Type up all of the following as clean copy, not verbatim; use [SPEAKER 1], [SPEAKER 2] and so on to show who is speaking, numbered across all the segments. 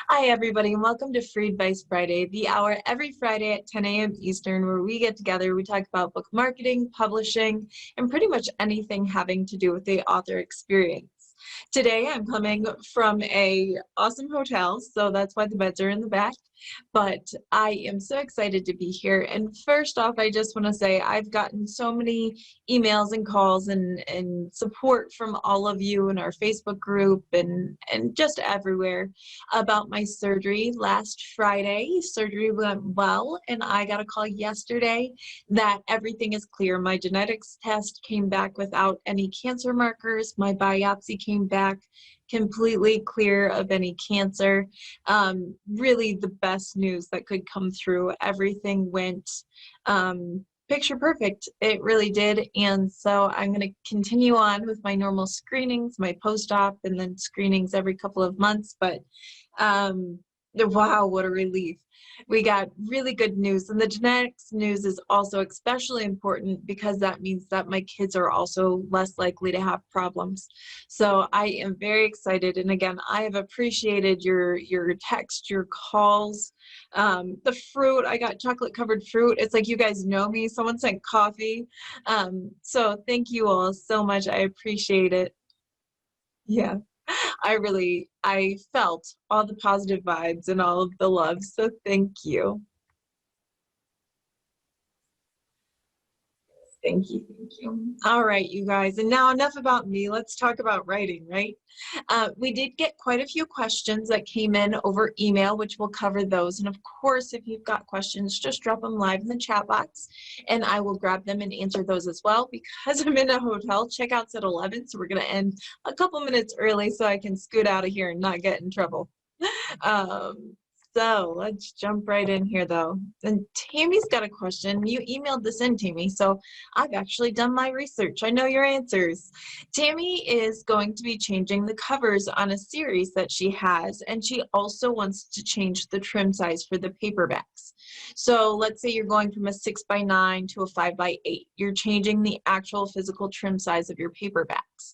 [SPEAKER 1] Hi, everybody, and welcome to Free Advice Friday, the hour every Friday at 10 a.m. Eastern, where we get together, we talk about book marketing, publishing, and pretty much anything having to do with the author experience. Today, I'm coming from a awesome hotel, so that's why the beds are in the back. But I am so excited to be here. And first off, I just want to say I've gotten so many emails and calls and support from all of you in our Facebook group and just everywhere about my surgery last Friday. Surgery went well, and I got a call yesterday that everything is clear. My genetics test came back without any cancer markers. My biopsy came back completely clear of any cancer. Really the best news that could come through. Everything went picture perfect. It really did. And so I'm going to continue on with my normal screenings, my post-op, and then screenings every couple of months. But wow, what a relief. We got really good news. And the genetics news is also especially important because that means that my kids are also less likely to have problems. So I am very excited. And again, I have appreciated your text, your calls, the fruit. I got chocolate covered fruit. It's like you guys know me. Someone sent coffee. So thank you all so much. I appreciate it. Yeah. I felt all the positive vibes and all of the love, so thank you. Thank you, thank you. All right, you guys, and now enough about me. Let's talk about writing, right? We did get quite a few questions that came in over email, which we'll cover those. And of course, if you've got questions, just drop them live in the chat box, and I will grab them and answer those as well. Because I'm in a hotel, checkout's at 11, so we're going to end a couple minutes early so I can scoot out of here and not get in trouble. So let's jump right in here, though. And Tammy's got a question. You emailed this in, Tammy, so I've actually done my research. I know your answers. Tammy is going to be changing the covers on a series that she has, and she also wants to change the trim size for the paperbacks. So let's say you're going from a 6x9 to a 5x8. You're changing the actual physical trim size of your paperbacks.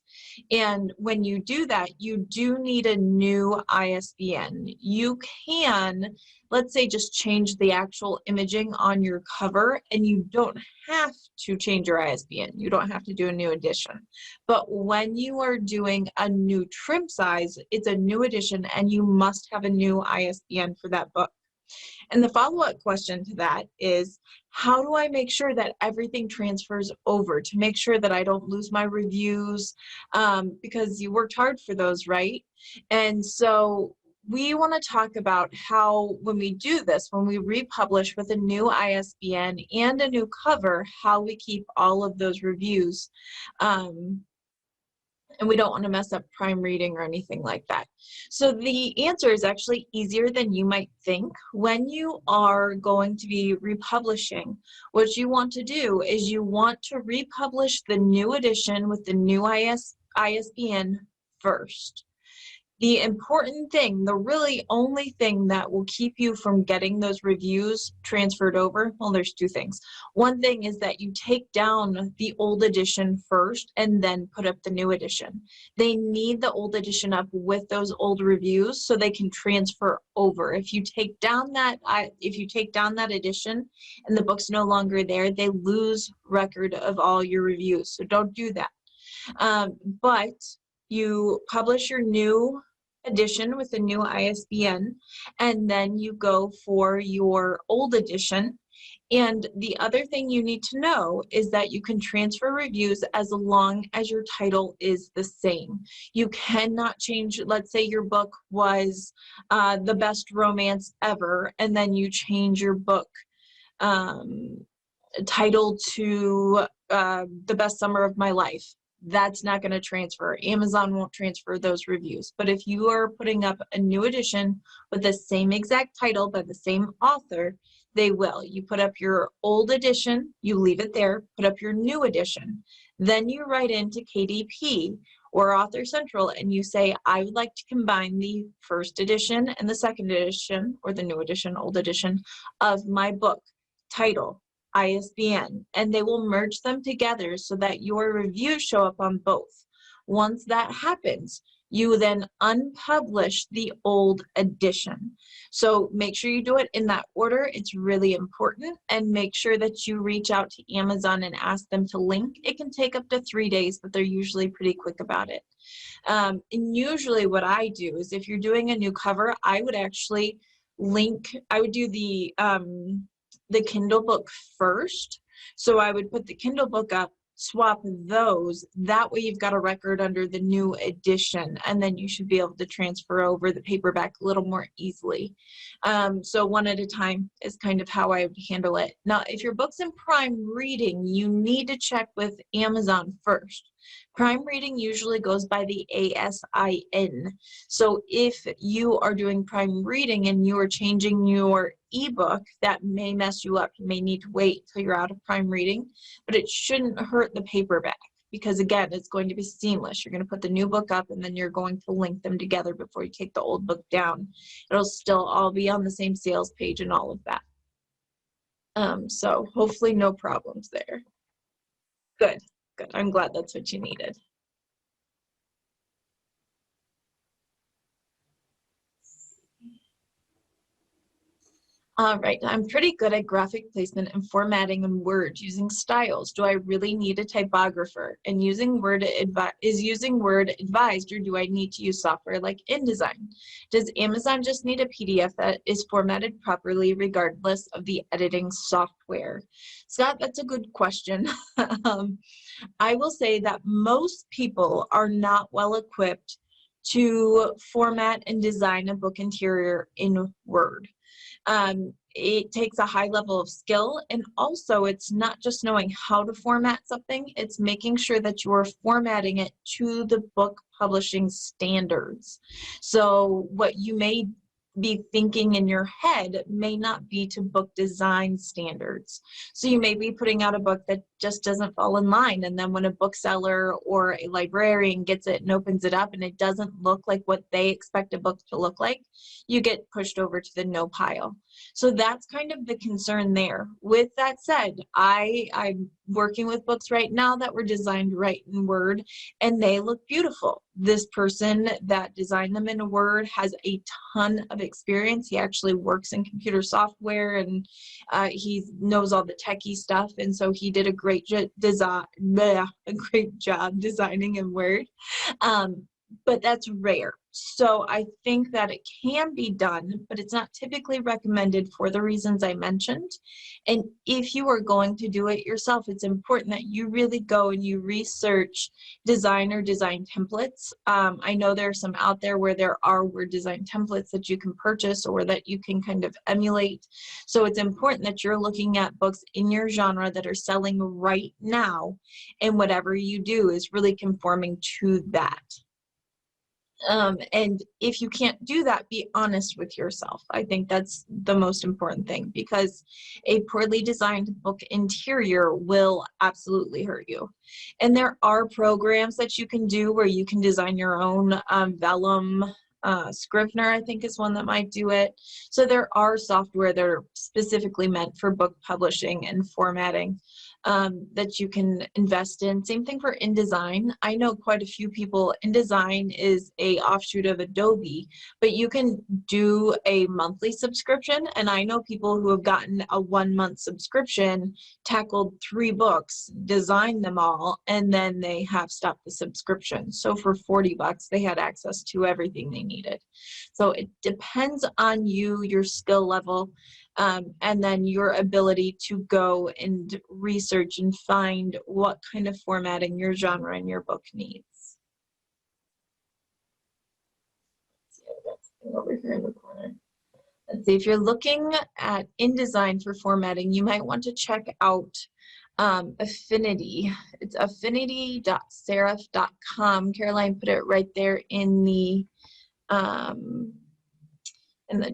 [SPEAKER 1] And when you do that, you do need a new ISBN. You can, let's say, just change the actual imaging on your cover, and you don't have to change your ISBN. You don't have to do a new edition. But when you are doing a new trim size, it's a new edition, and you must have a new ISBN for that book. And the follow-up question to that is, how do I make sure that everything transfers over to make sure that I don't lose my reviews, because you worked hard for those, right? And so we want to talk about how, when we do this, when we republish with a new ISBN and a new cover, how we keep all of those reviews. And we don't want to mess up prime reading or anything like that. So the answer is actually easier than you might think. When you are going to be republishing, what you want to do is you want to republish the new edition with the new ISBN first. The important thing, the really only thing that will keep you from getting those reviews transferred over, well, there's two things. One thing is that you take down the old edition first and then put up the new edition. They need the old edition up with those old reviews so they can transfer over. If you take down that edition and the book's no longer there, they lose record of all your reviews. So don't do that. But you publish your new edition with a new ISBN, and then you go for your old edition. And the other thing you need to know is that you can transfer reviews as long as your title is the same. You cannot change, let's say your book was The Best Romance Ever, and then you change your book title to The Best Summer of My Life. That's not going to transfer. Amazon won't transfer those reviews. But if you are putting up a new edition with the same exact title by the same author, they will. You put up your old edition, you leave it there, put up your new edition. Then you write into KDP or Author Central and you say, I would like to combine the first edition and the second edition, or the new edition, old edition, of my book, title, ISBN, and they will merge them together so that your reviews show up on both. Once that happens, you then unpublish the old edition. So make sure you do it in that order. It's really important. And make sure that you reach out to Amazon and ask them to link. It can take up to 3 days, but they're usually pretty quick about it. And usually what I do is if you're doing a new cover, I would actually I would do the Kindle book first. So I would put the Kindle book up, swap those. That way you've got a record under the new edition, and then you should be able to transfer over the paperback a little more easily. So one at a time is kind of how I would handle it. Now, if your book's in Prime Reading, you need to check with Amazon first. Prime Reading usually goes by the ASIN. So if you are doing Prime Reading and you are changing your ebook, that may mess you up. You may need to wait till you're out of Prime Reading, but it shouldn't hurt the paperback because, again, it's going to be seamless. You're going to put the new book up and then you're going to link them together before you take the old book down. It'll still all be on the same sales page and all of that. So hopefully no problems there. Good. Good. I'm glad that's what you needed. All right, I'm pretty good at graphic placement and formatting in Word using styles. Do I really need a typographer? And is using Word advised, or do I need to use software like InDesign? Does Amazon just need a PDF that is formatted properly regardless of the editing software? Scott, that's a good question. I will say that most people are not well equipped to format and design a book interior in Word. It takes a high level of skill, and also it's not just knowing how to format something, it's making sure that you are formatting it to the book publishing standards. So what you may be thinking in your head may not be to book design standards. So you may be putting out a book that just doesn't fall in line, and then when a bookseller or a librarian gets it and opens it up and it doesn't look like what they expect a book to look like, you get pushed over to the no pile. So that's kind of the concern there. With that said, I'm working with books right now that were designed right in Word, and they look beautiful. This person that designed them in Word has a ton of experience. He actually works in computer software, and he knows all the techie stuff, and so he did a great job designing in Word. But that's rare. So I think that it can be done, but it's not typically recommended for the reasons I mentioned. And if you are going to do it yourself, it's important that you really go and you research design templates. I know there are some out there where there are Word design templates that you can purchase or that you can kind of emulate. So it's important that you're looking at books in your genre that are selling right now, and whatever you do is really conforming to that. And if you can't do that, be honest with yourself. I think that's the most important thing, because a poorly designed book interior will absolutely hurt you. And there are programs that you can do where you can design your own vellum. Scrivener, I think, is one that might do it. So there are software that are specifically meant for book publishing and formatting that you can invest in. Same thing for InDesign. I know quite a few people. InDesign is a offshoot of Adobe, but you can do a monthly subscription. And I know people who have gotten a 1-month subscription, tackled 3 books, designed them all, and then they have stopped the subscription. So for $40, they had access to everything they needed. So it depends on you, your skill level, and then your ability to go and research and find what kind of formatting your genre and your book needs. Let's see, I've got something over here in the corner. Let's see, if you're looking at InDesign for formatting, you might want to check out Affinity. It's affinity.serif.com. Caroline put it right there in the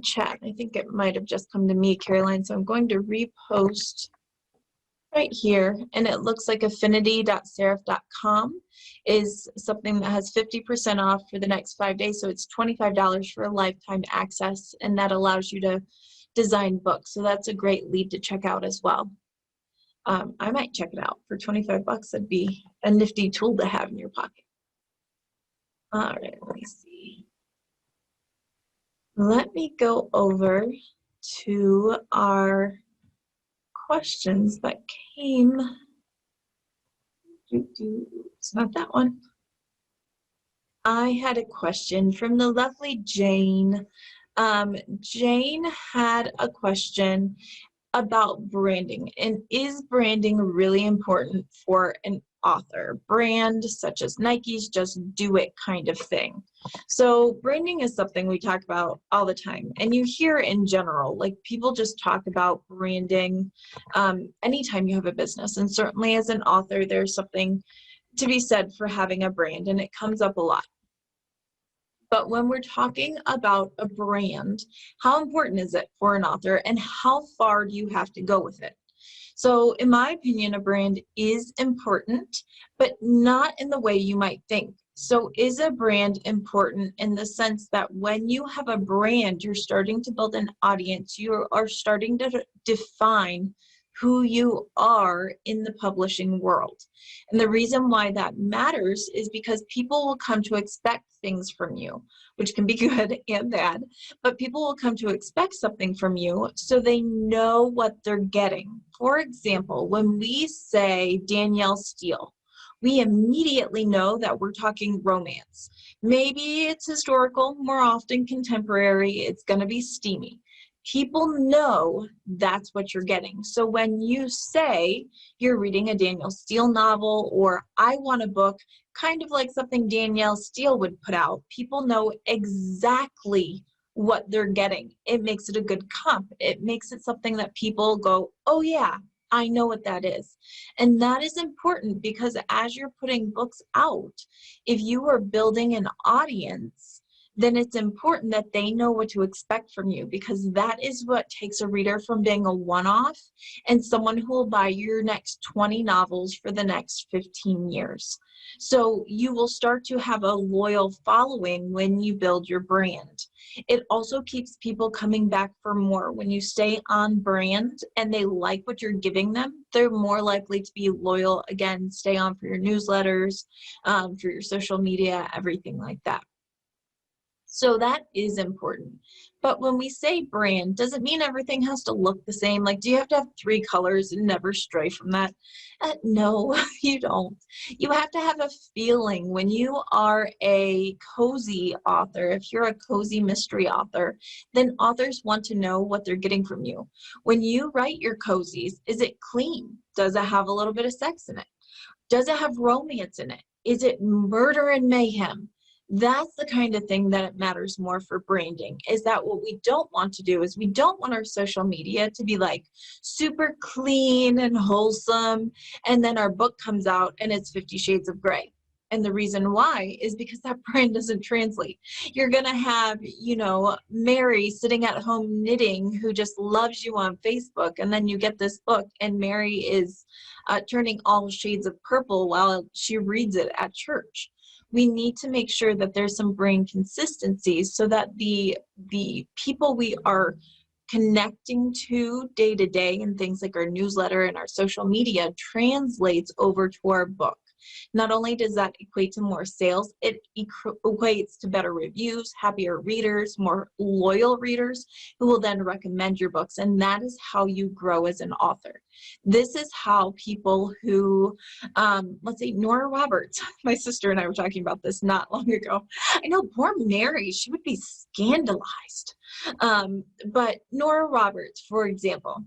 [SPEAKER 1] chat. I think it might have just come to me, Caroline, so I'm going to repost right here, and it looks like affinity.serif.com is something that has 50% off for the next 5 days, so it's $25 for a lifetime access, and that allows you to design books. So that's a great lead to check out as well. I might check it out for $25. That'd be a nifty tool to have in your pocket. All right, let me see. Let me go over to our questions that came. It's not that one. I had a question from the lovely Jane. Jane had a question about branding, and is branding really important for an author? Brand such as Nike's just do it kind of thing. So branding is something we talk about all the time, and you hear in general, like people just talk about branding anytime you have a business, and certainly as an author there's something to be said for having a brand, and it comes up a lot. But when we're talking about a brand, how important is it for an author, and how far do you have to go with it? So in my opinion, a brand is important, but not in the way you might think. So is a brand important in the sense that when you have a brand, you're starting to build an audience, you are starting to define who you are in the publishing world. And the reason why that matters is because people will come to expect things from you, which can be good and bad, but people will come to expect something from you so they know what they're getting. For example, when we say Danielle Steele, we immediately know that we're talking romance. Maybe it's historical, more often contemporary, it's going to be steamy. People know that's what you're getting. So when you say you're reading a Danielle Steele novel, or I want a book kind of like something Danielle Steele would put out, people know exactly what they're getting. It makes it a good comp. It makes it something that people go, oh yeah, I know what that is. And that is important because as you're putting books out, if you are building an audience, then it's important that they know what to expect from you, because that is what takes a reader from being a one-off and someone who will buy your next 20 novels for the next 15 years. So you will start to have a loyal following when you build your brand. It also keeps people coming back for more. When you stay on brand and they like what you're giving them, they're more likely to be loyal again, stay on for your newsletters, for your social media, everything like that. So that is important. But when we say brand, does it mean everything has to look the same? Like, do you have to have 3 colors and never stray from that? No, you don't. You have to have a feeling. When you are a cozy author, if you're a cozy mystery author, then authors want to know what they're getting from you. When you write your cozies, is it clean? Does it have a little bit of sex in it? Does it have romance in it? Is it murder and mayhem? That's the kind of thing that it matters more for branding, is that what we don't want to do is we don't want our social media to be like super clean and wholesome, and then our book comes out and it's 50 Shades of Grey. And the reason why is because that brand doesn't translate. You're going to have, Mary sitting at home knitting who just loves you on Facebook, and then you get this book and Mary is turning all shades of purple while she reads it at church. We need to make sure that there's some brand consistency so that the people we are connecting to day to day and things like our newsletter and our social media translates over to our book. Not only does that equate to more sales, it equates to better reviews, happier readers, more loyal readers who will then recommend your books. And that is how you grow as an author. This is how people who, let's say Nora Roberts, my sister and I were talking about this not long ago. I know poor Mary, she would be scandalized. But Nora Roberts, for example,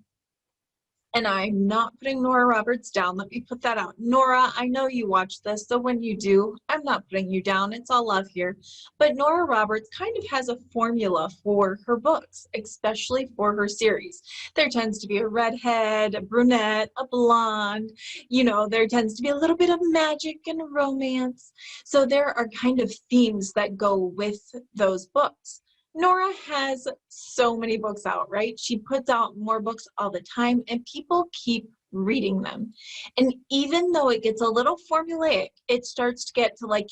[SPEAKER 1] and I'm not putting Nora Roberts down. Let me put that out. Nora, I know you watch this, so when you do, I'm not putting you down. It's all love here. But Nora Roberts kind of has a formula for her books, especially for her series. There tends to be a redhead, a brunette, a blonde. There tends to be a little bit of magic and romance. So there are kind of themes that go with those books. Nora has so many books out, right? She puts out more books all the time and people keep reading them. And even though it gets a little formulaic, it starts to get to like,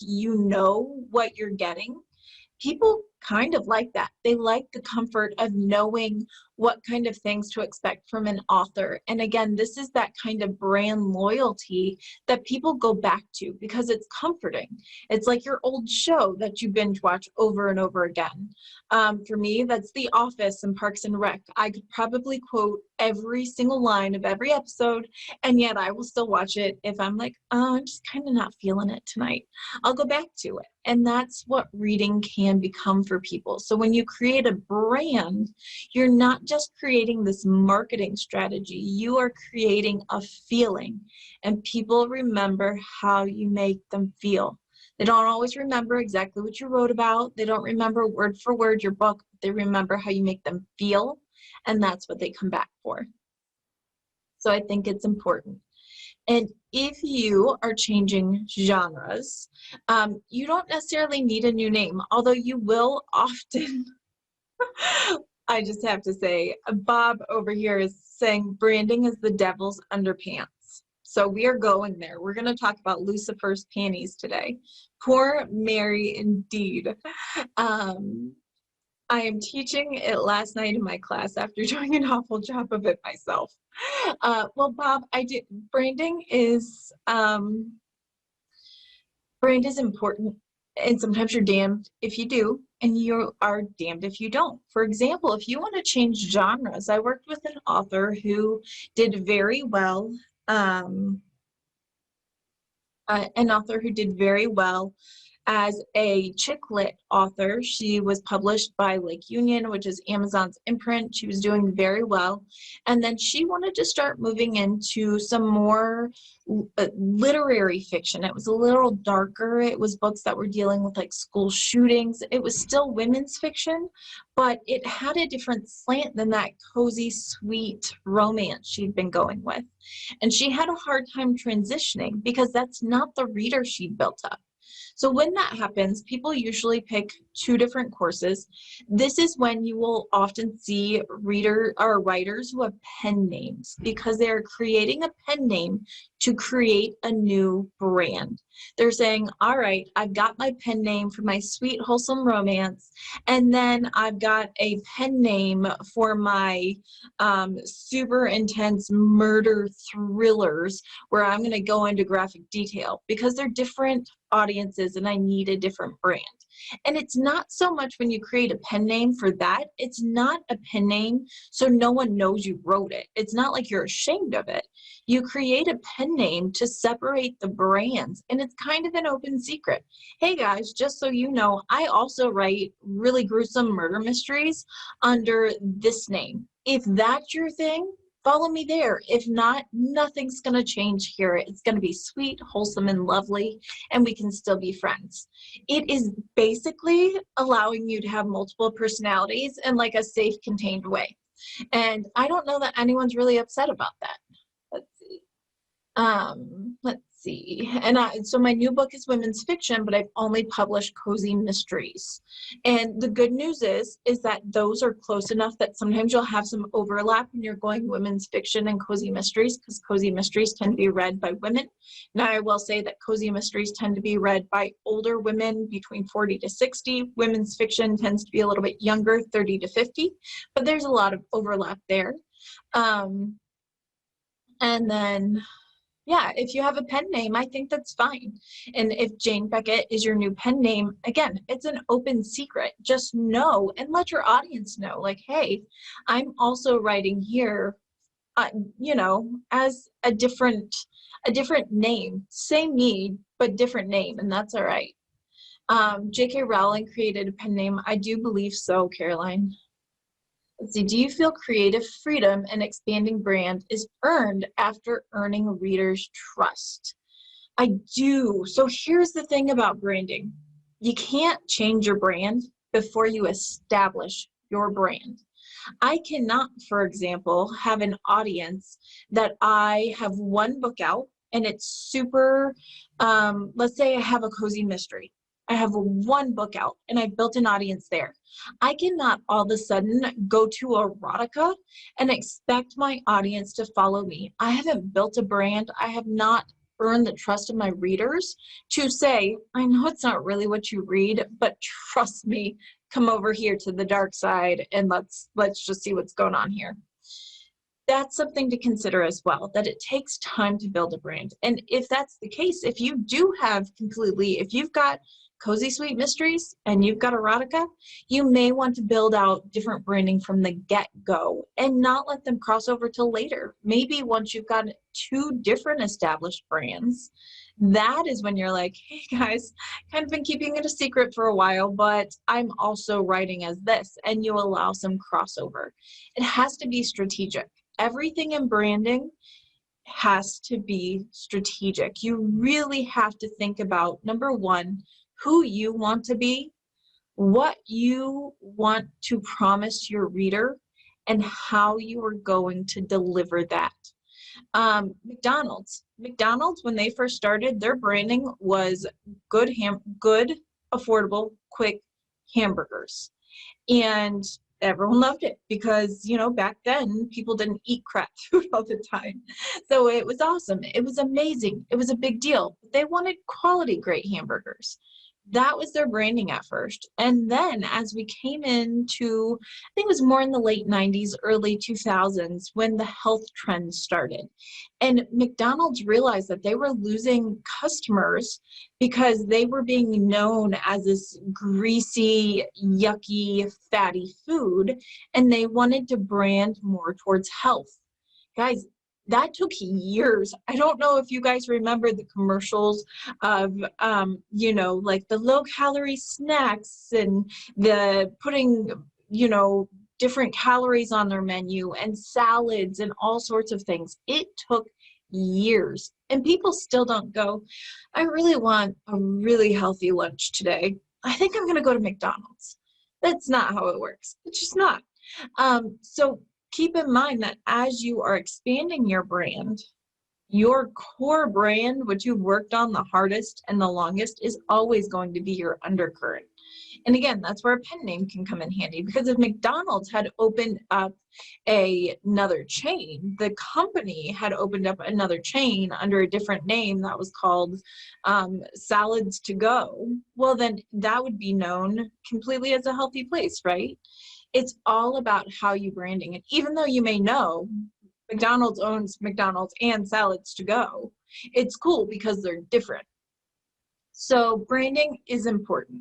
[SPEAKER 1] what you're getting. People kind of like that. They like the comfort of knowing what kind of things to expect from an author. And again, this is that kind of brand loyalty that people go back to because it's comforting. It's like your old show that you binge watch over and over again. For me, that's The Office and Parks and Rec. I could probably quote every single line of every episode, and yet I will still watch it if I'm like, oh, I'm just kind of not feeling it tonight. I'll go back to it. And that's what reading can become for people. So when you create a brand, you're not just creating this marketing strategy, you are creating a feeling, and people remember how you make them feel. They don't always remember exactly what you wrote about. They don't remember word for word your book, but they remember how you make them feel, and that's what they come back for. So I think it's important. And if you are changing genres, you don't necessarily need a new name, although you will often. I just have to say, Bob over here is saying branding is the devil's underpants. So we are going there. We're going to talk about Lucifer's panties today. Poor Mary, indeed. I am teaching it last night in my class after doing an awful job of it myself. Well, Bob, branding is brand is important, and sometimes you're damned if you do, and you are damned if you don't. For example, if you want to change genres, I worked with an author who did very well, as a chick lit author. She was published by Lake Union, which is Amazon's imprint. She was doing very well. And then she wanted to start moving into some more literary fiction. It was a little darker. It was books that were dealing with like school shootings. It was still women's fiction, but it had a different slant than that cozy, sweet romance she'd been going with. And she had a hard time transitioning because that's not the reader she'd built up. So when that happens, people usually pick two different courses. This is when you will often see writers who have pen names because they're creating a pen name to create a new brand. They're saying, all right, I've got my pen name for my sweet, wholesome romance, and then I've got a pen name for my super intense murder thrillers where I'm going to go into graphic detail because they're different audiences and I need a different brand. And it's not so much when you create a pen name for that, it's not a pen name so no one knows you wrote it. It's not like you're ashamed of it. You create a pen name to separate the brands, and it's kind of an open secret. Hey guys, just so you know, I also write really gruesome murder mysteries under this name. If that's your thing, follow me there. If not, nothing's going to change here. It's going to be sweet, wholesome, and lovely, and we can still be friends. It is basically allowing you to have multiple personalities in like a safe, contained way. And I don't know that anyone's really upset about that. Let's see. And so my new book is women's fiction, but I've only published cozy mysteries. And the good news is that those are close enough that sometimes you'll have some overlap when you're going women's fiction and cozy mysteries, because cozy mysteries tend to be read by women. Now I will say that cozy mysteries tend to be read by older women between 40 to 60. Women's fiction tends to be a little bit younger, 30 to 50, but there's a lot of overlap there. And then, yeah, if you have a pen name, I think that's fine. And if Jane Beckett is your new pen name, again, it's an open secret. Just know and let your audience know, like, hey, I'm also writing here, as a different name. Same need, but different name, and that's all right. J.K. Rowling created a pen name. I do believe so, Caroline. Let's see, do you feel creative freedom and expanding brand is earned after earning readers' trust? I do. So here's the thing about branding. You can't change your brand before you establish your brand. I cannot, for example, have an audience that I have one book out and it's super, let's say I have a cozy mystery. I have one book out and I've built an audience there. I cannot all of a sudden go to erotica and expect my audience to follow me. I haven't built a brand. I have not earned the trust of my readers to say, I know it's not really what you read, but trust me, come over here to the dark side and let's just see what's going on here. That's something to consider as well, that it takes time to build a brand. And if that's the case, if you do have if you've got Cozy Sweet Mysteries and you've got erotica, you may want to build out different branding from the get-go and not let them cross over till later. Maybe once you've got 2 different established brands, that is when you're like, hey guys, kind of been keeping it a secret for a while, but I'm also writing as this, and you allow some crossover. It has to be strategic. Everything in branding has to be strategic. You really have to think about, number one, who you want to be, what you want to promise your reader, and how you are going to deliver that. McDonald's, when they first started, their branding was good, affordable, quick hamburgers. And everyone loved it because, you know, back then people didn't eat crap food all the time. So it was awesome. It was amazing. It was a big deal. They wanted quality, great hamburgers. That was their branding at first. And then as we came into, I think it was more in the late 90s, early 2000s, when the health trends started. And McDonald's realized that they were losing customers because they were being known as this greasy, yucky, fatty food, and they wanted to brand more towards health. Guys, that took years. I don't know if you guys remember the commercials of, you know, like the low-calorie snacks and the putting, you know, different calories on their menu and salads and all sorts of things. It took years. And people still don't go, I really want a really healthy lunch today. I think I'm going to go to McDonald's. That's not how it works. It's just not. So keep in mind that as you are expanding your brand, your core brand, what you've worked on the hardest and the longest, is always going to be your undercurrent. And again, that's where a pen name can come in handy, because if McDonald's had opened up another chain, the company had opened up another chain under a different name that was called Salads to Go, well, then that would be known completely as a healthy place, right? It's all about how you branding it. Even though you may know McDonald's owns McDonald's and Salads to Go, it's cool because they're different. So branding is important.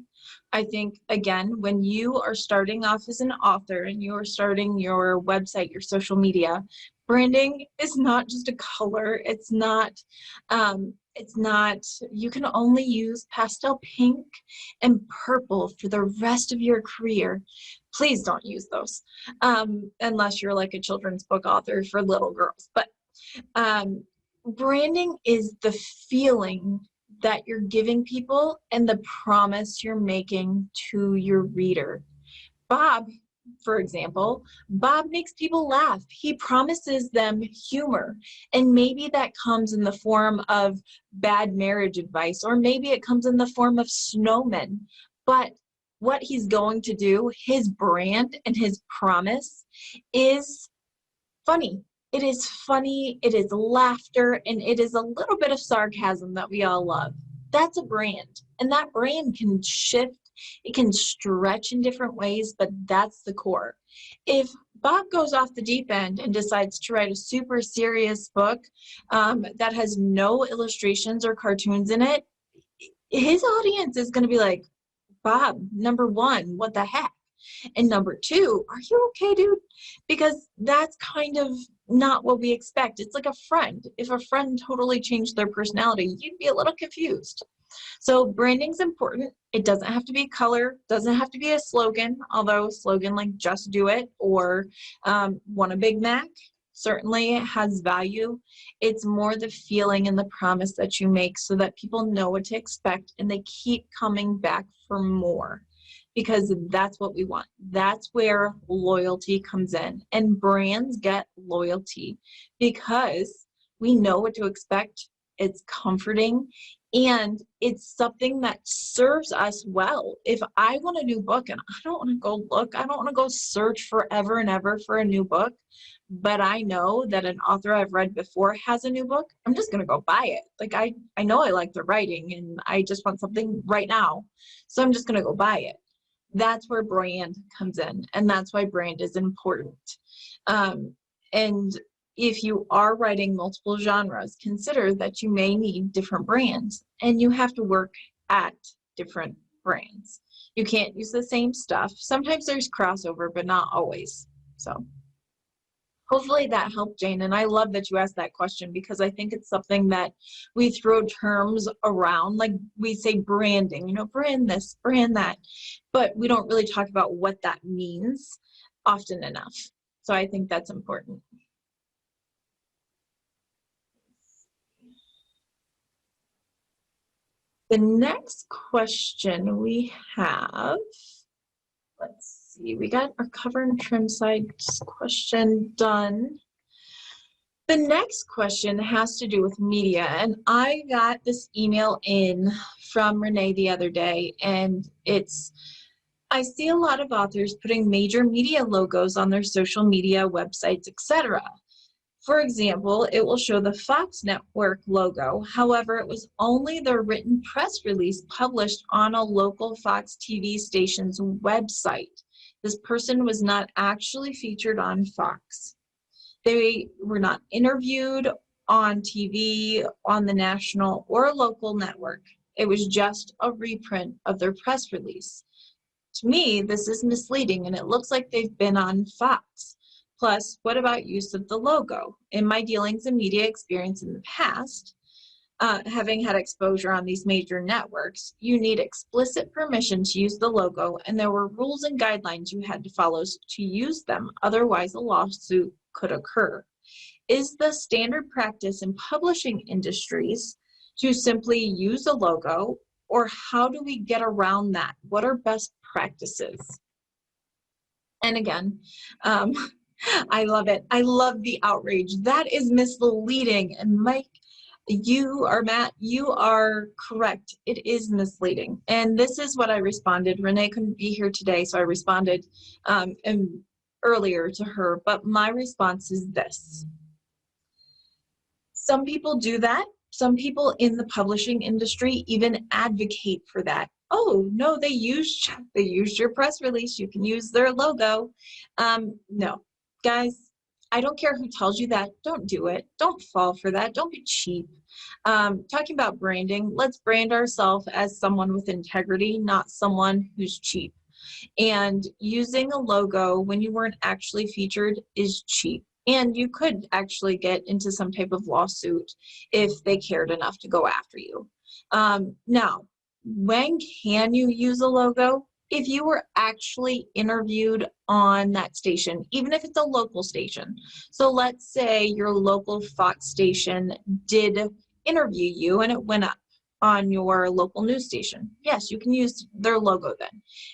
[SPEAKER 1] I think, again, when you are starting off as an author and you are starting your website, your social media, branding is not just a color. It's not, you can only use pastel pink and purple for the rest of your career. Please don't use those unless you're like a children's book author for little girls. But branding is the feeling that you're giving people and the promise you're making to your reader. Bob, for example, Bob makes people laugh. He promises them humor. And maybe that comes in the form of bad marriage advice, or maybe it comes in the form of snowmen. But what he's going to do, his brand and his promise, is funny. It is funny, it is laughter, and it is a little bit of sarcasm that we all love. That's a brand, and that brand can shift, it can stretch in different ways, but that's the core. If Bob goes off the deep end and decides to write a super serious book that has no illustrations or cartoons in it, his audience is going to be like, Bob, number one, what the heck? And number two, are you okay, dude? Because that's kind of not what we expect. It's like a friend. If a friend totally changed their personality, you'd be a little confused. So branding's important. It doesn't have to be color, doesn't have to be a slogan, although a slogan like just do it or want a Big Mac certainly has value. It's more the feeling and the promise that you make so that people know what to expect and they keep coming back for more. Because that's what we want. That's where loyalty comes in. And brands get loyalty because we know what to expect. It's comforting and it's something that serves us well. If I want a new book and I don't want to go look, I don't want to go search forever and ever for a new book, but I know that an author I've read before has a new book, I'm just going to go buy it. Like I know I like the writing and I just want something right now. So I'm just going to go buy it. That's where brand comes in, and that's why brand is important. And if you are writing multiple genres, consider that you may need different brands, and you have to work at different brands. You can't use the same stuff. Sometimes there's crossover, but not always. So hopefully that helped, Jane. And I love that you asked that question, because I think it's something that we throw terms around, like we say branding, brand this, brand that, but we don't really talk about what that means often enough. So I think that's important. The next question we have, let's see, we got our cover and trim sides question done. The next question has to do with media, and I got this email in from Renee the other day, and I see a lot of authors putting major media logos on their social media, websites, etc. For example, it will show the Fox Network logo. However, it was only the written press release published on a local Fox TV station's website. This person was not actually featured on Fox. They were not interviewed on TV, on the national or local network. It was just a reprint of their press release. To me, this is misleading, and it looks like they've been on Fox. Plus, what about use of the logo? In my dealings and media experience in the past, having had exposure on these major networks, you need explicit permission to use the logo, and there were rules and guidelines you had to follow to use them. Otherwise, a lawsuit could occur. Is the standard practice in publishing industries to simply use a logo, or how do we get around that? What are best practices? And again, I love it. I love the outrage. That is misleading. And Matt, you are correct. It is misleading. And this is what I responded. Renee couldn't be here today, so I responded earlier to her. But my response is this. Some people do that. Some people in the publishing industry even advocate for that. Oh, no, they used your press release. You can use their logo. No. Guys, I don't care who tells you that. Don't do it. Don't fall for that. Don't be cheap. Talking about branding, let's brand ourselves as someone with integrity, not someone who's cheap. And using a logo when you weren't actually featured is cheap. And you could actually get into some type of lawsuit if they cared enough to go after you. Now, when can you use a logo? If you were actually interviewed on that station, even if it's a local station. So let's say your local Fox station did interview you and it went up on your local news station. Yes, you can use their logo then.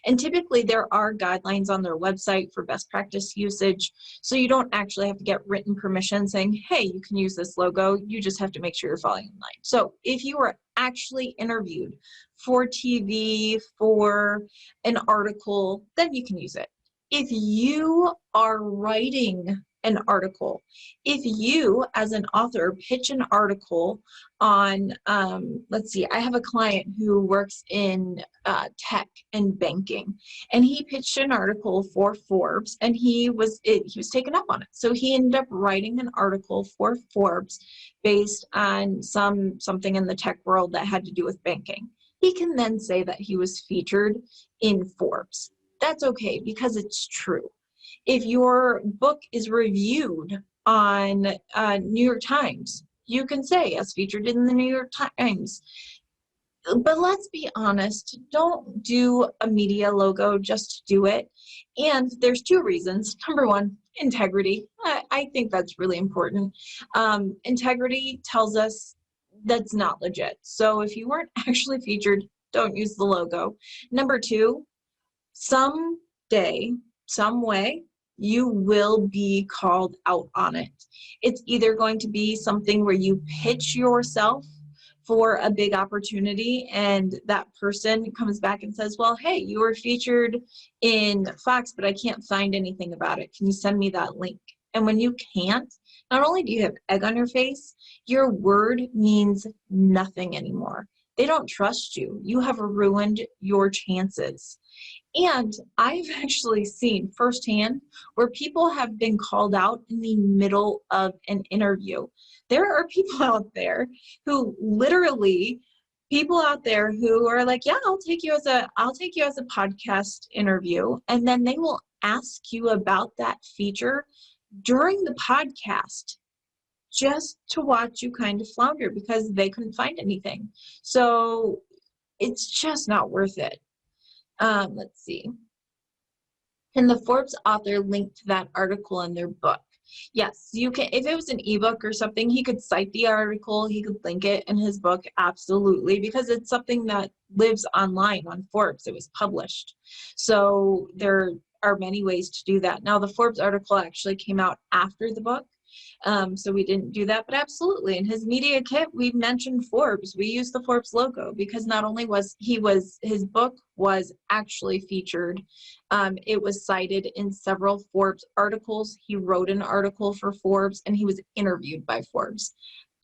[SPEAKER 1] And typically there are guidelines on their website for best practice usage. So you don't actually have to get written permission saying, hey, you can use this logo. You just have to make sure you're following in line. So if you were actually interviewed for TV, for an article, then you can use it. If you are writing an article, if you as an author pitch an article on, let's see, I have a client who works in tech and banking, and he pitched an article for Forbes, and he was taken up on it. So he ended up writing an article for Forbes based on something in the tech world that had to do with banking. He can then say that he was featured in Forbes. That's okay because it's true. If your book is reviewed on New York Times, you can say as featured in the New York Times. But let's be honest, don't do a media logo just to do it. And there's two reasons. Number one, integrity. I think that's really important. Integrity tells us that's not legit. So if you weren't actually featured, don't use the logo. Number two, someday, some way, you will be called out on it. It's either going to be something where you pitch yourself for a big opportunity and that person comes back and says, well, hey, you were featured in Fox, but I can't find anything about it. Can you send me that link? And when you can't, not only do you have egg on your face, your word means nothing anymore. They don't trust you. You have ruined your chances. And I've actually seen firsthand where people have been called out in the middle of an interview. There are people out there who literally, people out there who are like, yeah, I'll take you as a podcast interview. And then they will ask you about that feature during the podcast just to watch you kind of flounder because they couldn't find anything. So it's just not worth it. Let's see. And the Forbes author linked that article in their book. Yes, you can, if it was an ebook or something, he could cite the article, he could link it in his book, absolutely, because it's something that lives online on Forbes. It was published. So there are many ways to do that. Now, the Forbes article actually came out after the book, so we didn't do that, but absolutely. In his media kit, we mentioned Forbes. We used the Forbes logo because not only was his book was actually featured, it was cited in several Forbes articles. He wrote an article for Forbes and he was interviewed by Forbes.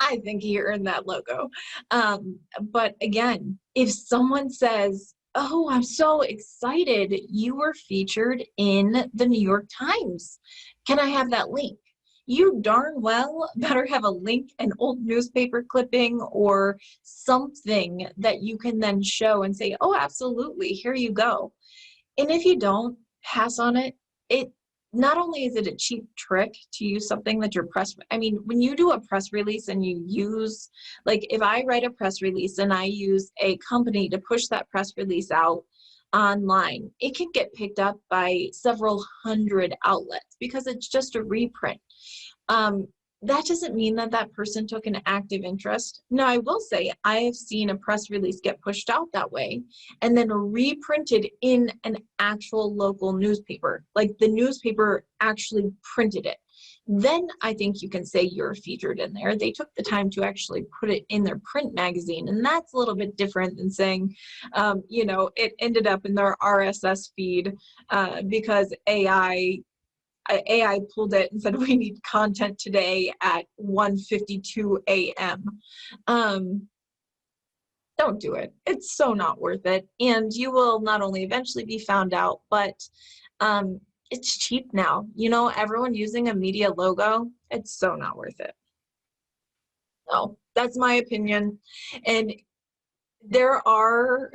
[SPEAKER 1] I think he earned that logo. But again, if someone says, oh, I'm so excited, you were featured in the New York Times, can I have that link? You darn well better have a link, an old newspaper clipping, or something that you can then show and say, oh, absolutely, here you go. And if you don't, pass on it. It not only is it a cheap trick to use something that your when you do a press release and you use, like if I write a press release and I use a company to push that press release out online, it can get picked up by several hundred outlets because it's just a reprint. That doesn't mean that that person took an active interest. Now, I will say I have seen a press release get pushed out that way and then reprinted in an actual local newspaper, like the newspaper actually printed it. Then I think you can say you're featured in there. They took the time to actually put it in their print magazine, and that's a little bit different than saying, it ended up in their RSS feed because AI pulled it and said, we need content today at 1:52 a.m. Don't do it. It's so not worth it. And you will not only eventually be found out, but it's cheap now. Everyone using a media logo, it's so not worth it. So that's my opinion. And there are...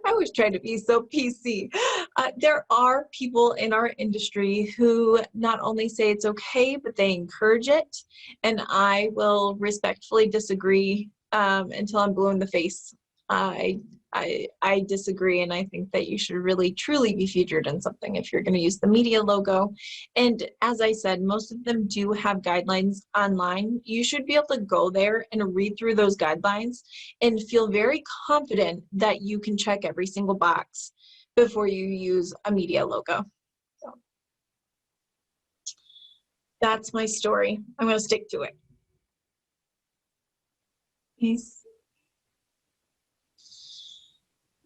[SPEAKER 1] I always try to be so PC. There are people in our industry who not only say it's okay, but they encourage it. And I will respectfully disagree until I'm blue in the face. I disagree, and I think that you should really truly be featured in something if you're going to use the media logo. And as I said, most of them do have guidelines online. You should be able to go there and read through those guidelines and feel very confident that you can check every single box before you use a media logo. So that's my story. I'm going to stick to it. Peace.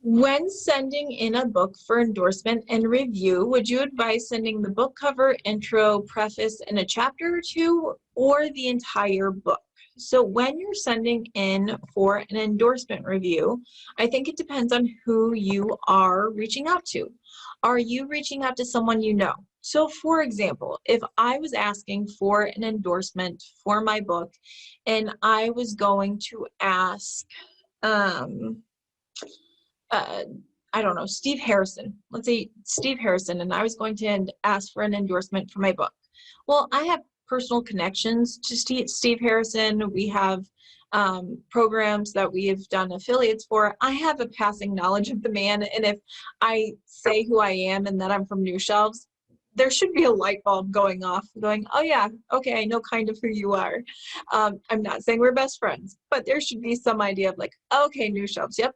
[SPEAKER 1] When sending in a book for endorsement and review, would you advise sending the book cover, intro, preface, and a chapter or two, or the entire book? So when you're sending in for an endorsement review, I think it depends on who you are reaching out to. Are you reaching out to someone you know? So for example, if I was asking for an endorsement for my book and I was going to ask, I don't know, Steve Harrison. Let's say Steve Harrison, and I was going to ask for an endorsement for my book. Well, I have personal connections to Steve Harrison. We have programs that we have done affiliates for. I have a passing knowledge of the man, and if I say who I am and that I'm from New Shelves, there should be a light bulb going off, going, oh yeah, okay, I know kind of who you are. I'm not saying we're best friends, but there should be some idea of like, okay, New Shelves, yep,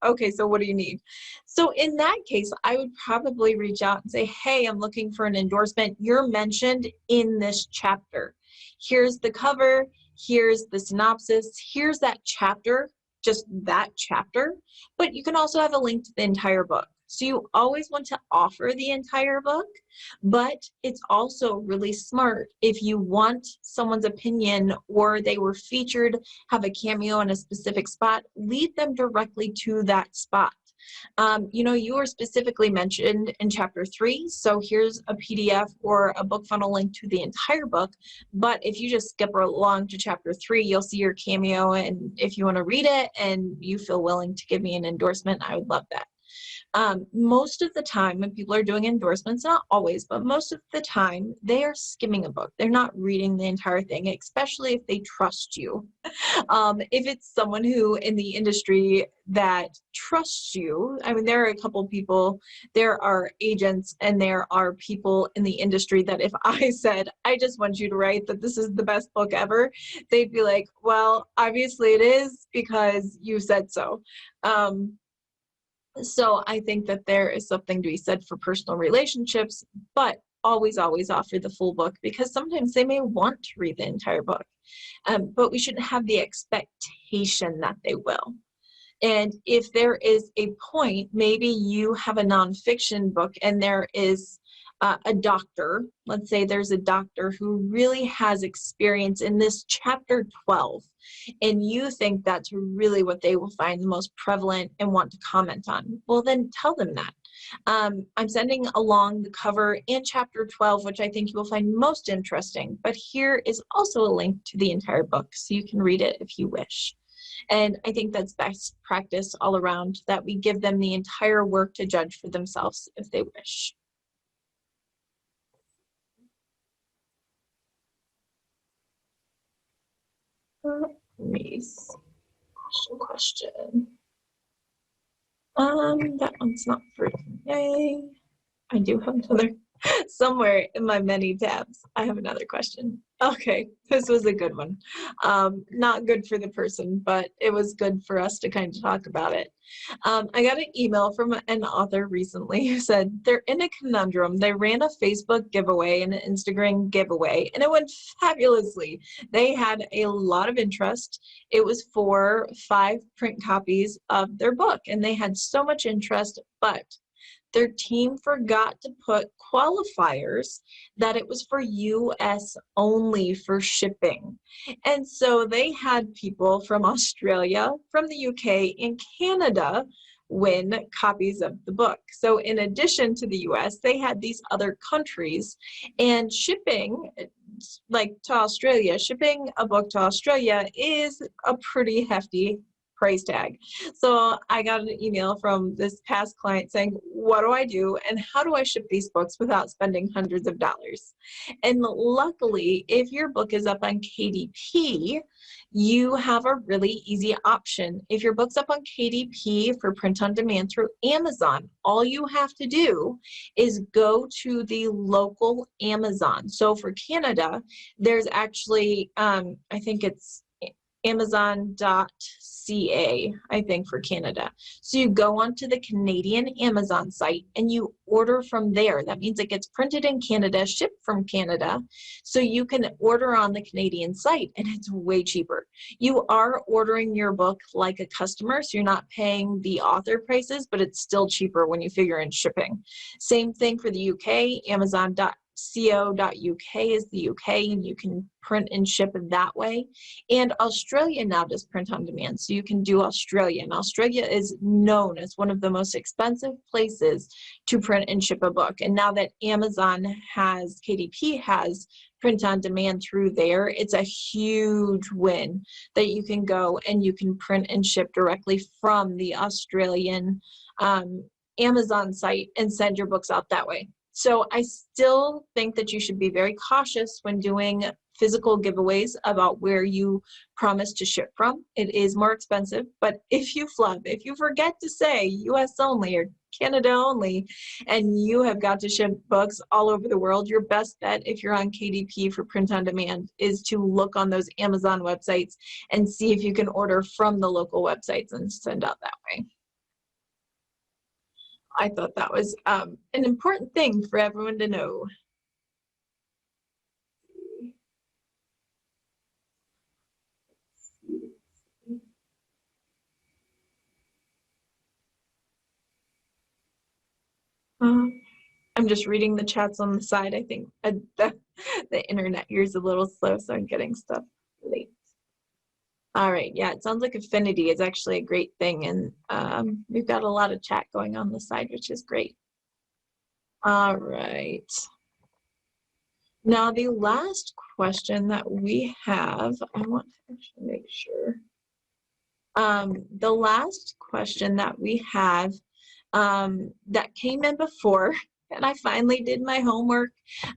[SPEAKER 1] okay, so what do you need? So in that case, I would probably reach out and say, hey, I'm looking for an endorsement. You're mentioned in this chapter. Here's the cover, here's the synopsis, here's that chapter, just that chapter, but you can also have a link to the entire book. So you always want to offer the entire book, but it's also really smart if you want someone's opinion or they were featured, have a cameo in a specific spot, lead them directly to that spot. You know, you were specifically mentioned in chapter 3, so here's a PDF or a book funnel link to the entire book. But if you just skip along to chapter 3, you'll see your cameo, and if you want to read it and you feel willing to give me an endorsement, I would love that. Most of the time when people are doing endorsements, not always, but most of the time, they are skimming a book. They're not reading the entire thing, especially if they trust you. If it's someone who in the industry that trusts you, I mean, there are a couple people, there are agents and there are people in the industry that if I said, I just want you to write that this is the best book ever, they'd be like, well, obviously it is because you said so. So I think that there is something to be said for personal relationships, but always, always offer the full book because sometimes they may want to read the entire book, but we shouldn't have the expectation that they will. And if there is a point, maybe you have a nonfiction book and there is a doctor, let's say there's a doctor who really has experience in this chapter 12, and you think that's really what they will find the most prevalent and want to comment on. Well, then tell them that. I'm sending along the cover in chapter 12, which I think you will find most interesting, but here is also a link to the entire book so you can read it if you wish. And I think that's best practice all around, that we give them the entire work to judge for themselves if they wish. Question. That one's not for today. I do have another somewhere in my many tabs. I have another question. Okay, this was a good one. Not good for the person, but it was good for us to kind of talk about it. I got an email from an author recently who said they're in a conundrum. They ran a Facebook giveaway and an Instagram giveaway, and it went fabulously. They had a lot of interest. It was for 5 print copies of their book, and they had so much interest, but their team forgot to put qualifiers that it was for US only for shipping. And so they had people from Australia, from the UK, and Canada win copies of the book. So in addition to the US, they had these other countries, and shipping, like to Australia, shipping a book to Australia is a pretty hefty price tag. So I got an email from this past client saying, what do I do and how do I ship these books without spending hundreds of dollars? And luckily, if your book is up on KDP, you have a really easy option. If your book's up on KDP for print on demand through Amazon, all you have to do is go to the local Amazon. So for Canada, there's actually, I think it's Amazon.ca, I think, for Canada. So you go onto the Canadian Amazon site and you order from there. That means it gets printed in Canada, shipped from Canada. So you can order on the Canadian site and it's way cheaper. You are ordering your book like a customer, so you're not paying the author prices, but it's still cheaper when you figure in shipping. Same thing for the UK, Amazon.co.uk is the UK, and you can print and ship that way. And Australia now does print on demand, so you can do Australia. And Australia is known as one of the most expensive places to print and ship a book. And now that Amazon has, KDP has print on demand through there, it's a huge win that you can go and you can print and ship directly from the Australian Amazon site and send your books out that way. So I still think that you should be very cautious when doing physical giveaways about where you promise to ship from. It is more expensive, but if you flub, if you forget to say US only or Canada only, and you have got to ship books all over the world, your best bet if you're on KDP for print on demand is to look on those Amazon websites and see if you can order from the local websites and send out that way. I thought that was an important thing for everyone to know. I'm just reading the chats on the side. I think the internet here is a little slow, so I'm getting stuff late. All right, yeah, it sounds like affinity is actually a great thing, and we've got a lot of chat going on the side, which is great. All right. Now, the last question that we have, I want to actually make sure. The last question that we have that came in before, and I finally did my homework,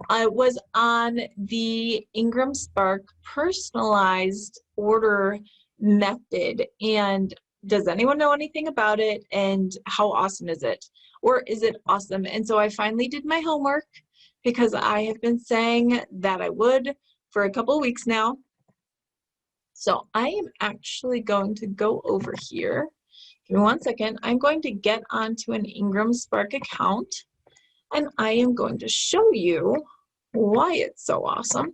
[SPEAKER 1] was on the Ingram Spark personalized order method. And does anyone know anything about it? And how awesome is it? Or is it awesome? And so I finally did my homework because I have been saying that I would for a couple of weeks now. So I am actually going to go over here. Give me one second. I'm going to get onto an Ingram Spark account, and I am going to show you why it's so awesome.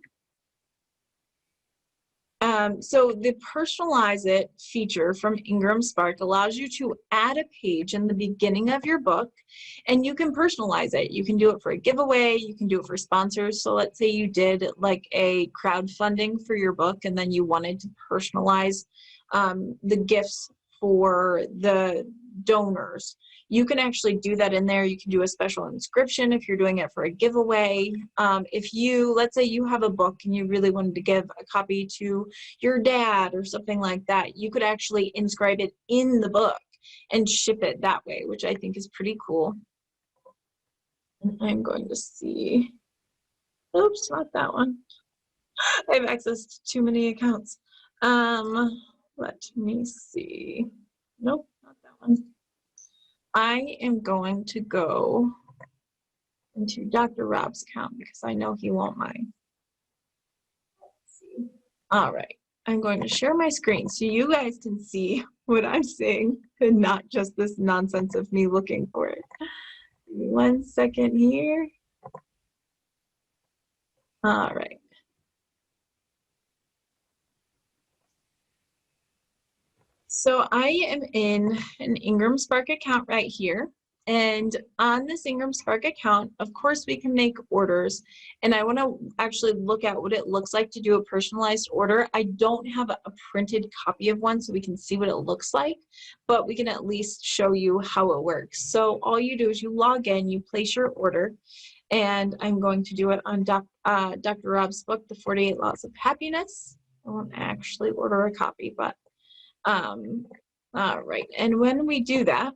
[SPEAKER 1] So the personalize it feature from Ingram Spark allows you to add a page in the beginning of your book, and you can personalize it. You can do it for a giveaway, you can do it for sponsors. So let's say you did like a crowdfunding for your book, and then you wanted to personalize the gifts for the donors. You can actually do that in there. You can do a special inscription if you're doing it for a giveaway. If you, let's say you have a book and you really wanted to give a copy to your dad or something like that, you could actually inscribe it in the book and ship it that way, which I think is pretty cool. And I'm going to see, oops, not that one. I have access to too many accounts. Let me see. Nope, not that one. I am going to go into Dr. Rob's account because I know he won't mind. Let's see. All right, I'm going to share my screen so you guys can see what I'm seeing and not just this nonsense of me looking for it. Give me 1 second here. All right. So I am in an Ingram Spark account right here. And on this Ingram Spark account, of course, we can make orders. And I want to actually look at what it looks like to do a personalized order. I don't have a printed copy of one so we can see what it looks like, but we can at least show you how it works. So all you do is you log in, you place your order, and I'm going to do it on Dr. Rob's book, The 48 Laws of Happiness. I won't actually order a copy, but all right, and when we do that,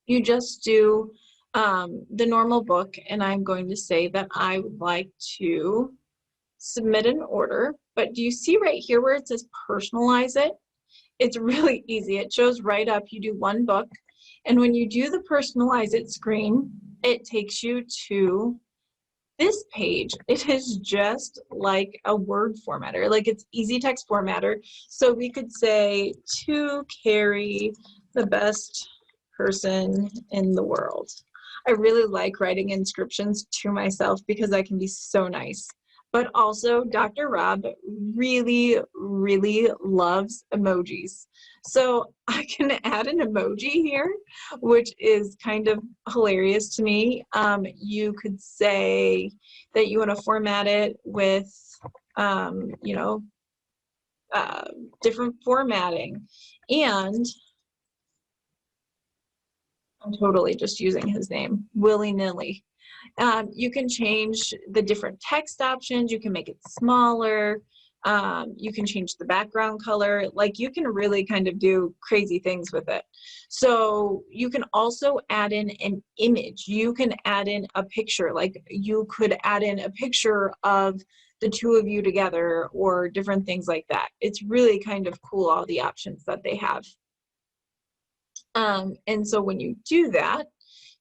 [SPEAKER 1] you just do the normal book, and I'm going to say that I would like to submit an order. But do you see right here where it says personalize it? It's really easy. It shows right up. You do one book, and when you do the personalize it screen, it takes you to this page. It is just like a word formatter, like it's easy text formatter. So we could say, to Keri, the best person in the world. I really like writing inscriptions to myself because I can be so nice. But also Dr. Rob really, really loves emojis. So I can add an emoji here, which is kind of hilarious to me. You could say that you want to format it with, you know, different formatting. And I'm totally just using his name willy-nilly. You can change the different text options. You can make it smaller. You can change the background color. Like you can really kind of do crazy things with it. So you can also add in an image. You can add in a picture. Like you could add in a picture of the two of you together or different things like that. It's really kind of cool, all the options that they have. And so when you do that,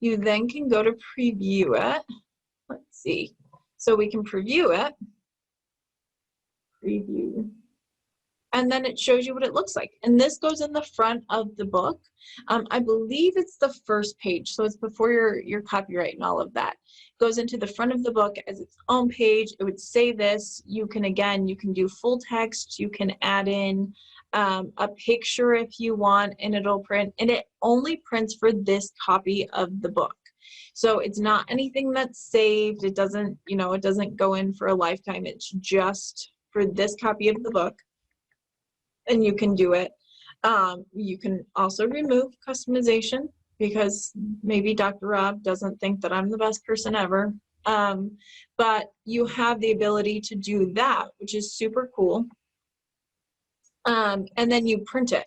[SPEAKER 1] you then can go to preview it. Let's see. So we can preview it. Preview. And then it shows you what it looks like. And this goes in the front of the book. I believe it's the first page. So it's before your copyright and all of that. It goes into the front of the book as its own page. It would say this. You can, again, you can do full text. You can add in a picture if you want, and it'll print. And it only prints for this copy of the book. So it's not anything that's saved. It doesn't, you know, it doesn't go in for a lifetime. It's just for this copy of the book. and you can do it. You can also remove customization because maybe Dr. Rob doesn't think that I'm the best person ever. But you have the ability to do that, which is super cool. And then you print it.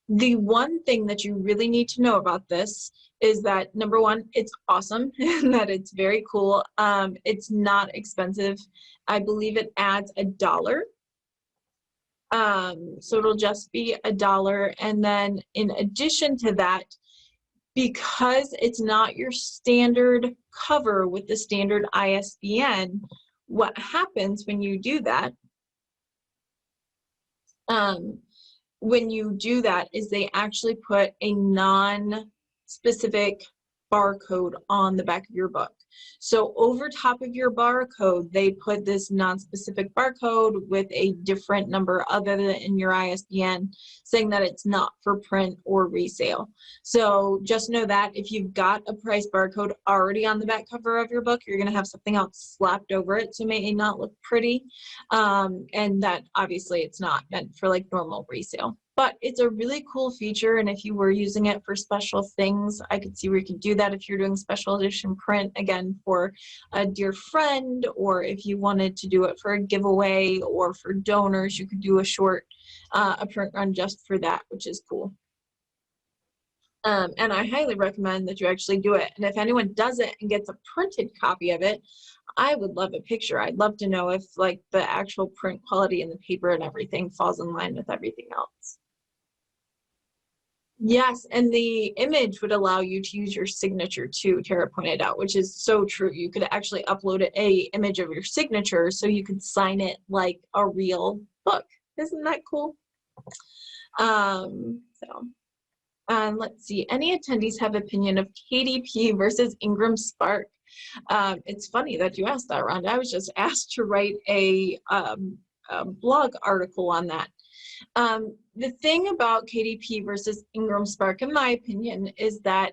[SPEAKER 1] The one thing that you really need to know about this is that, number one, it's awesome and that it's very cool. It's not expensive. I believe it adds $1. So it'll just be $1. And then in addition to that, because it's not your standard cover with the standard ISBN, what happens when you do that, is they actually put a non-specific barcode on the back of your book. So over top of your barcode, they put this non-specific barcode with a different number other than in your ISBN, saying that it's not for print or resale. So just know that if you've got a price barcode already on the back cover of your book, you're going to have something else slapped over it, so it may not look pretty. And that obviously it's not meant for like normal resale. But it's a really cool feature, and if you were using it for special things, I could see where you could do that if you're doing special edition print, again, for a dear friend, or if you wanted to do it for a giveaway or for donors, you could do a short a print run just for that, which is cool. And I highly recommend that you actually do it. And if anyone does it and gets a printed copy of it, I would love a picture. I'd love to know if like the actual print quality and the paper and everything falls in line with everything else. Yes, and the image would allow you to use your signature too, Tara pointed out, which is so true. You could actually upload an image of your signature so you could sign it like a real book. Isn't that cool? Let's see, any attendees have opinion of KDP versus Ingram Spark? It's funny that you asked that, Rhonda. I was just asked to write a blog article on that. The thing about KDP versus Ingram Spark, in my opinion, is that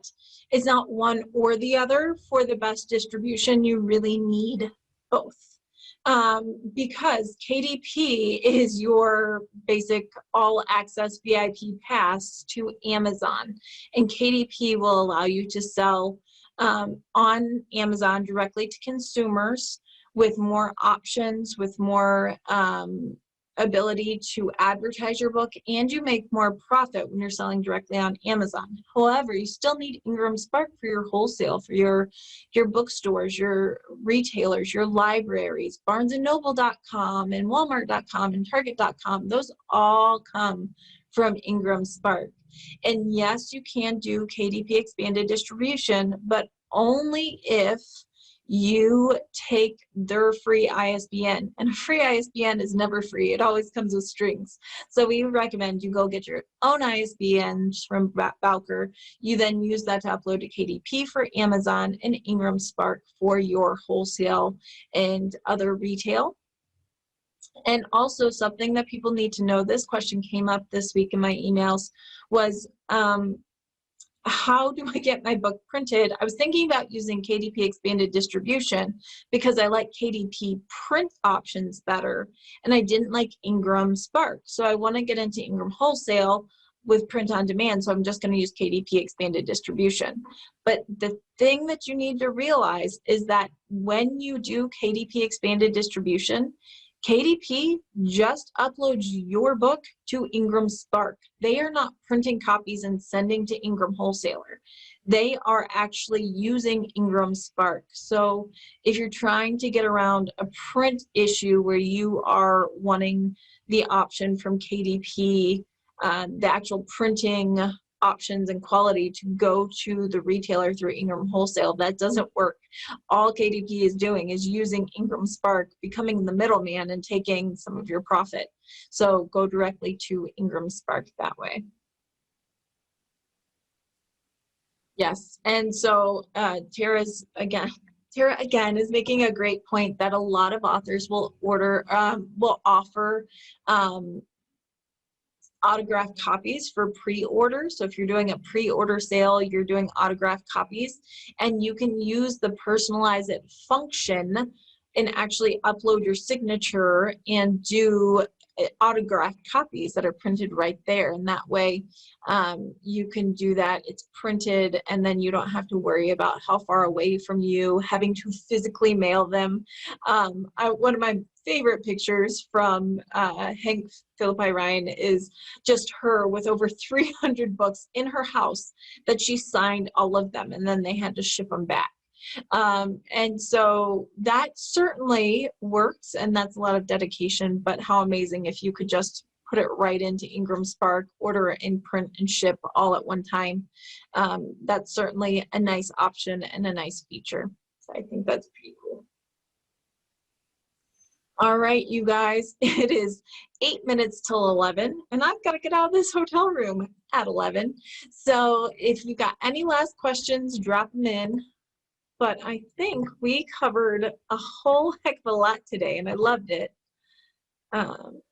[SPEAKER 1] it's not one or the other. For the best distribution, you really need both. Because KDP is your basic all-access VIP pass to Amazon, and KDP will allow you to sell on Amazon directly to consumers with more options, with more ability to advertise your book, and you make more profit when you're selling directly on Amazon. However, you still need Ingram Spark for your wholesale, for your bookstores, your retailers, your libraries, barnesandnoble.com and walmart.com and target.com. Those all come from Ingram Spark. And yes, you can do KDP expanded distribution, but only if you take their free ISBN, and a free ISBN is never free. It always comes with strings. So we recommend you go get your own ISBN from Bowker. You then use that to upload to KDP for Amazon and Ingram Spark for your wholesale and other retail. And also something that people need to know, this question came up this week in my emails, was how do I get my book printed? I was thinking about using KDP expanded distribution because I like KDP print options better, and I didn't like Ingram Spark. So I want to get into Ingram wholesale with print on demand, so I'm just going to use KDP expanded distribution. But the thing that you need to realize is that when you do KDP expanded distribution, KDP just uploads your book to Ingram Spark. They are not printing copies and sending to Ingram Wholesaler. They are actually using Ingram Spark. So if you're trying to get around a print issue where you are wanting the option from KDP, the actual printing options and quality to go to the retailer through Ingram Wholesale, that doesn't work. All KDP is doing is using Ingram Spark, becoming the middleman and taking some of your profit. So go directly to Ingram Spark that way. Yes, and so Tara again is making a great point that a lot of authors will offer autographed copies for pre-order. So if you're doing a pre-order sale, you're doing autographed copies, and you can use the personalize it function and actually upload your signature and do autographed copies that are printed right there. And that way you can do that. It's printed, and then you don't have to worry about how far away from you, having to physically mail them. One of my favorite pictures from Hank Philippi Ryan is just her with over 300 books in her house that she signed all of them, and then they had to ship them back. And so that certainly works, and that's a lot of dedication, but how amazing if you could just put it right into Ingram Spark, order it in print and ship all at one time. That's certainly a nice option and a nice feature. So I think that's pretty cool. All right, you guys, it is 8 minutes till 11, and I've got to get out of this hotel room at 11. So if you got any last questions, drop them in. But I think we covered a whole heck of a lot today, and I loved it.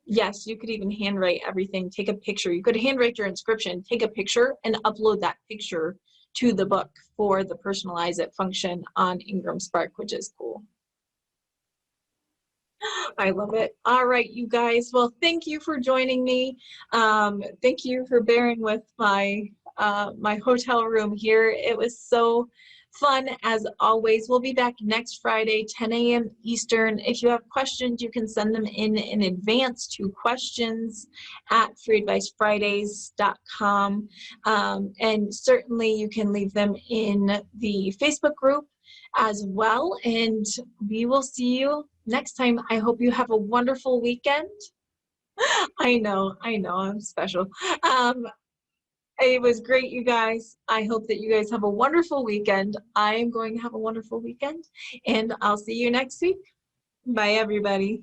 [SPEAKER 1] Yes, you could even handwrite everything, take a picture. You could handwrite your inscription, take a picture, and upload that picture to the book for the personalize it function on Ingram Spark, which is cool. I love it. All right, you guys. Well, thank you for joining me. Thank you for bearing with my hotel room here. It was so fun as always. We'll be back next Friday, 10 a.m. Eastern. If you have questions, you can send them in advance to questions@freeadvicefridays.com. And certainly you can leave them in the Facebook group as well. And we will see you next time. I hope you have a wonderful weekend. I know, I'm special. It was great, you guys. I hope that you guys have a wonderful weekend. I am going to have a wonderful weekend, and I'll see you next week. Bye, everybody.